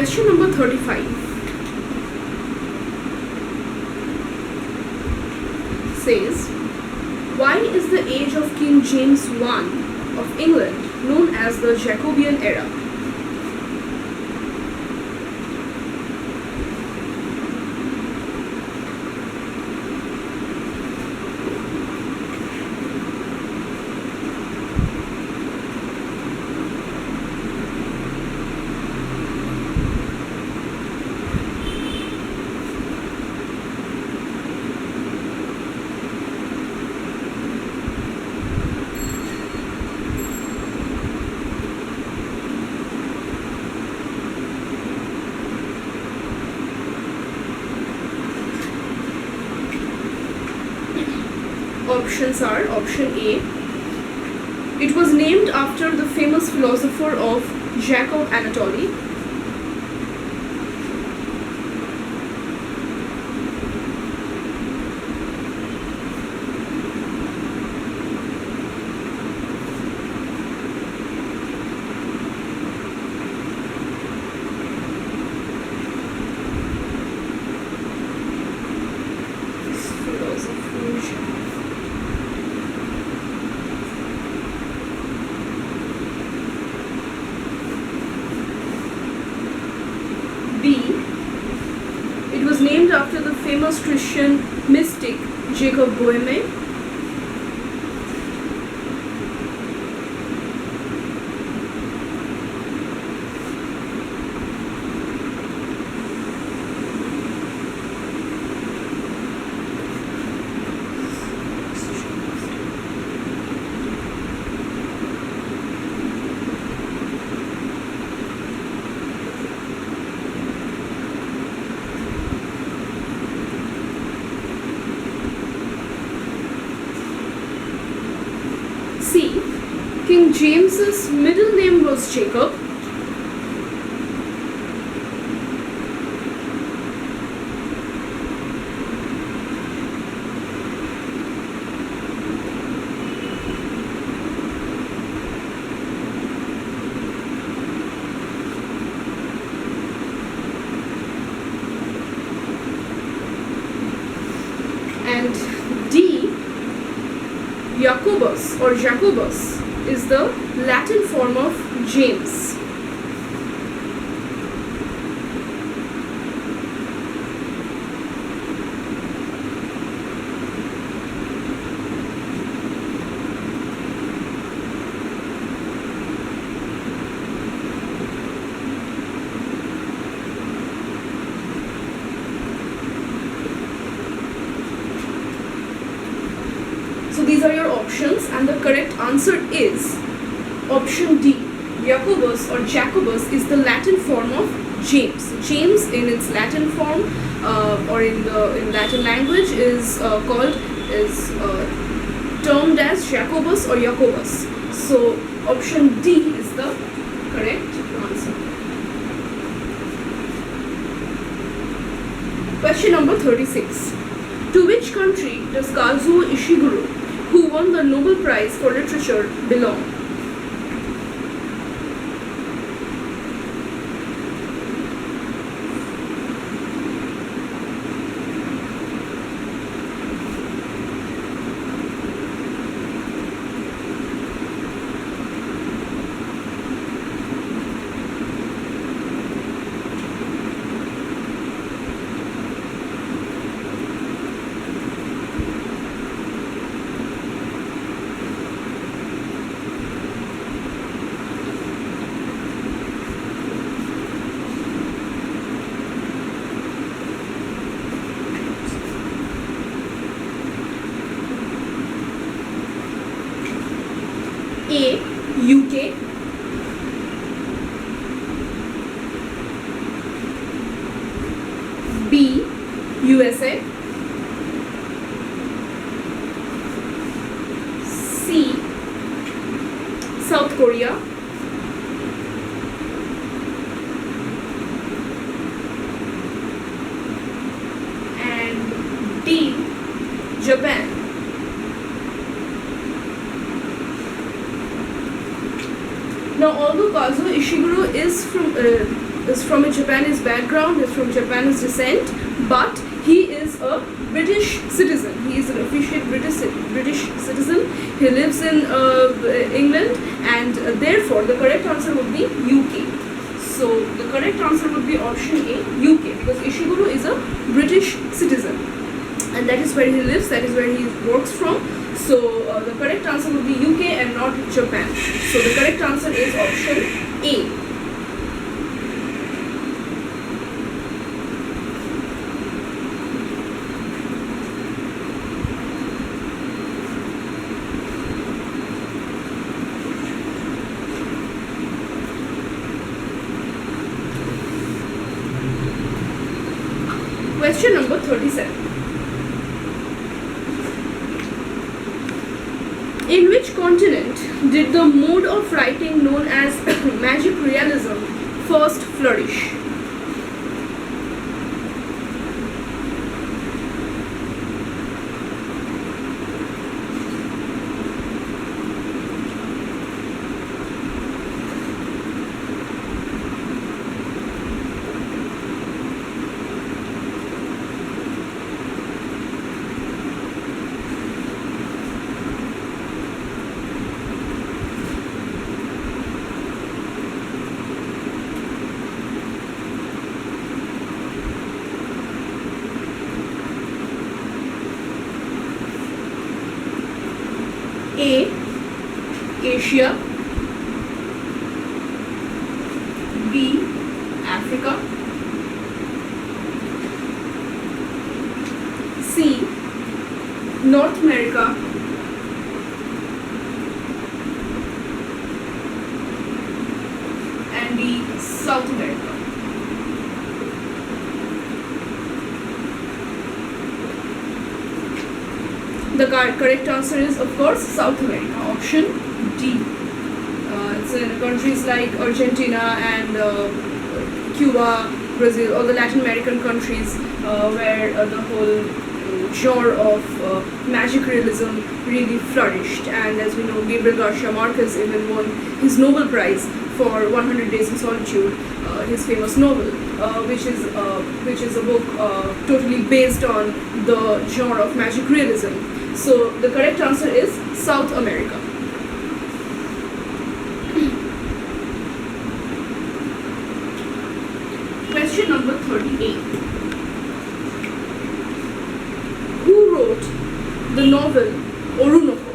Question number 35 says, why is the age of King James I of England known as the Jacobean era? Options are: option A, it was named after the famous philosopher of Jacob Anatoly. B, it was named after the famous Christian mystic Jacob Boehme. C, King James's middle name was Jacob. And D, Jacobus or Jacobus is the Latin form of James. So these are your options, and the correct answer is option D. Jacobus or Jacobus is the Latin form of James. James in its Latin form or in Latin language is termed as Jacobus or Jacobus. So option D is the correct answer. Question number 36. To which country does Kazuo Ishiguro, who won the Nobel Prize for Literature, belong? A, UK, B, USA, C, South Korea, and D, Japan. Now, although Kazuo Ishiguro is from is from a Japanese background, is from Japanese descent, but he is a British citizen. He is an official British citizen. He lives in England, and therefore the correct answer would be UK. So the correct answer would be option A, UK, because Ishiguro is a British citizen, and that is where he lives, that is where he works from. So the correct answer would be UK and not Japan. So the correct answer is option A. Question number 37. In which continent did the mode of writing known as magic realism first flourish? A. Asia, B. Africa, C. North America, and D. South America. The correct answer is, of course, South America, option D. It's in countries like Argentina and Cuba, Brazil, all the Latin American countries where the whole genre of magic realism really flourished. And as we know, Gabriel Garcia Marquez even won his Nobel Prize for 100 Days in Solitude, his famous novel, which is a book totally based on the genre of magic realism. So the correct answer is South America. Question number 38. Who wrote the novel Orunoko?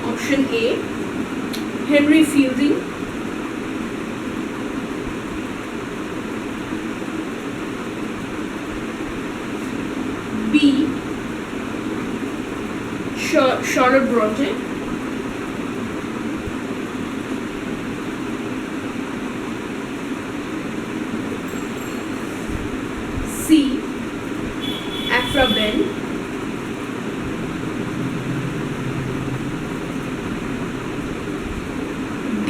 Option A, Henry Fielding, B, Charlotte Bronte, C, Aphra Behn, D,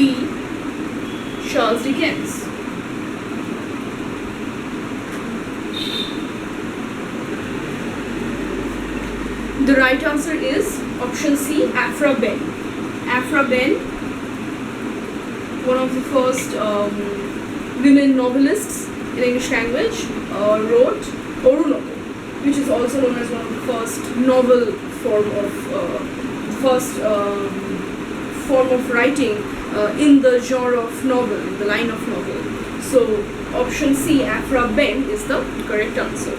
Charles Dickens. The right answer is option C, Aphra Behn. Aphra Behn, one of the first women novelists in English language, wrote Orunoko, which is also known as one of the first novel form of writing in the genre of novel, in the line of novel. So option C, Aphra Behn, is the correct answer.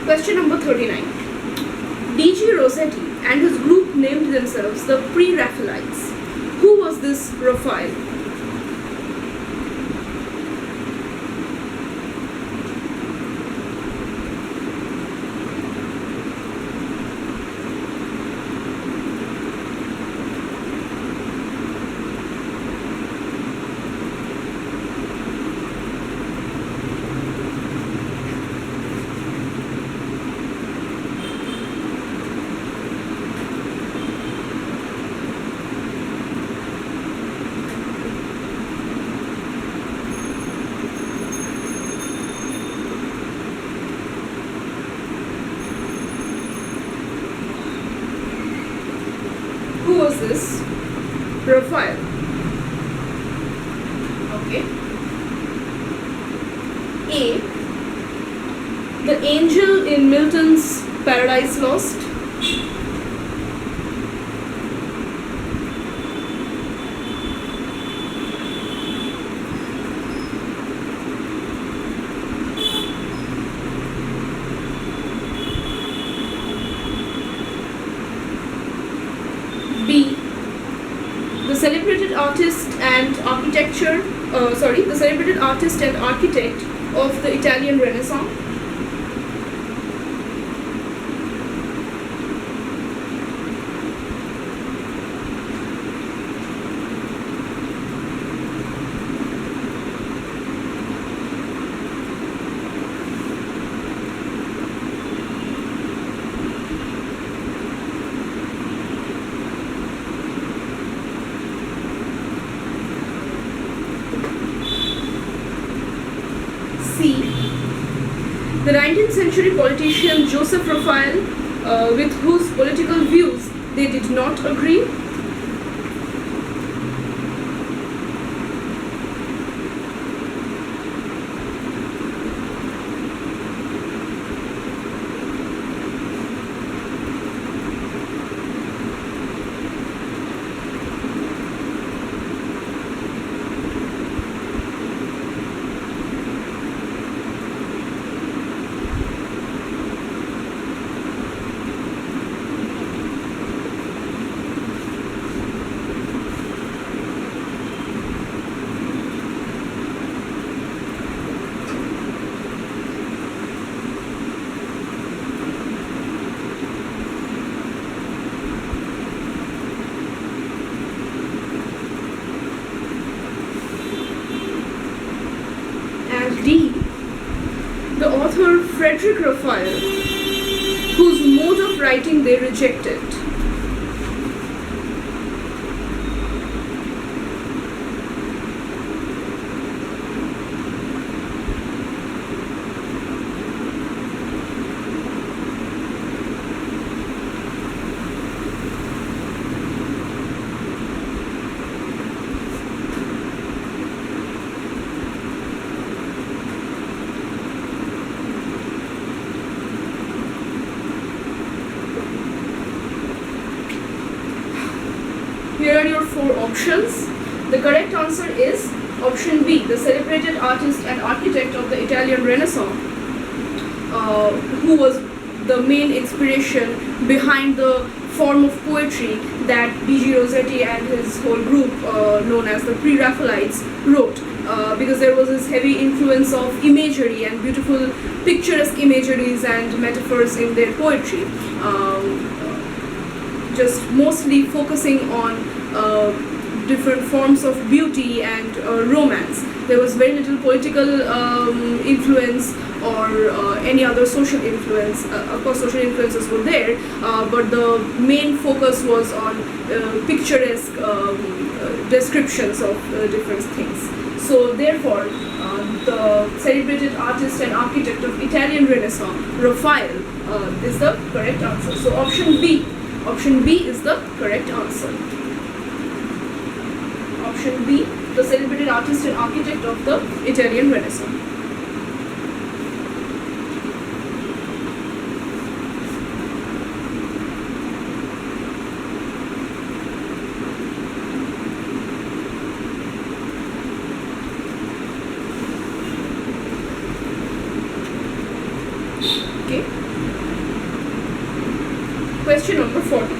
Question number 39. D.G. Rossetti and his group named themselves the Pre-Raphaelites. Who was this Raphael? was this? Raphael. Okay. A. The angel in Milton's Paradise Lost. B. The celebrated artist and the celebrated artist and architect of the Italian Renaissance. C. The 19th century politician Joseph Raphael, with whose political views they did not agree. D. The author Frederick Raphael, whose mode of writing they rejected. Here are your 4 options. The correct answer is option B, the celebrated artist and architect of the Italian Renaissance, who was the main inspiration behind the form of poetry that B.G. Rossetti and his whole group, known as the Pre-Raphaelites, wrote. Because there was this heavy influence of imagery and beautiful picturesque imageries and metaphors in their poetry. Just mostly focusing on different forms of beauty and romance. There was very little political influence or any other social influence. Of course, social influences were there, but the main focus was on picturesque descriptions of different things. So therefore, the celebrated artist and architect of Italian Renaissance, Raphael, is the correct answer. So option B is the correct answer. Option B, the celebrated artist and architect of the Italian Renaissance. Okay. Question number 40.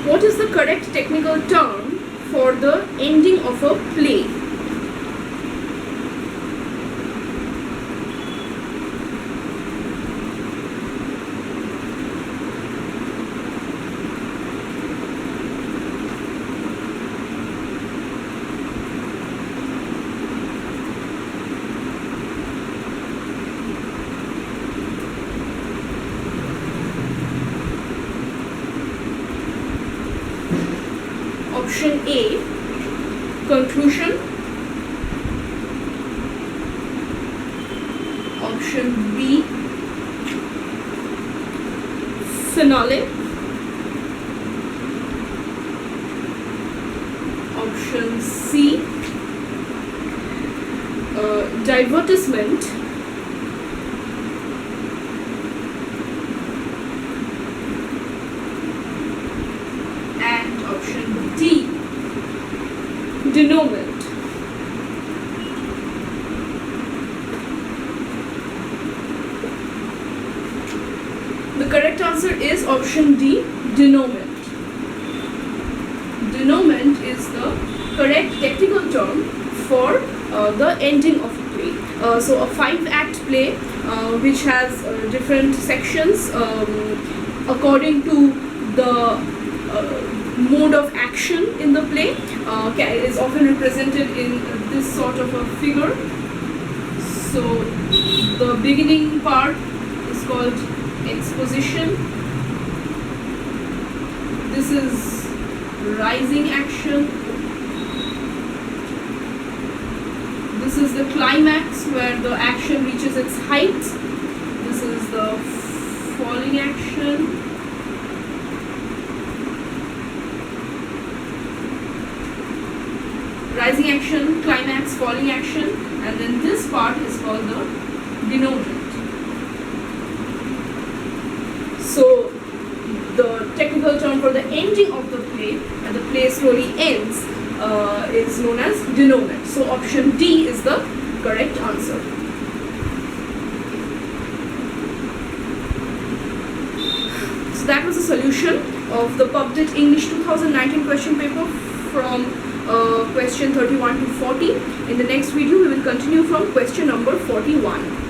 What is the correct technical term for the ending of a play? Option A, conclusion. Option B, finale. option C, divertisement, and option D, denouement. The correct answer is option D, denouement. Denouement is the correct technical term for the ending of a play. So a 5-act play which has different sections according to the mode of action in the play is often represented in this sort of a figure. So the beginning part is called exposition. This is rising action. This is the climax where the action reaches its height. This is the falling action. Rising action, climax, falling action, and then this part is called the denouement. So the technical term for the ending of the play, and the play slowly ends, is known as denouement. So option D is the correct answer. So that was the solution of the PUBDET English 2019 question paper from question 31 to 40. In the next video we will continue from question number 41.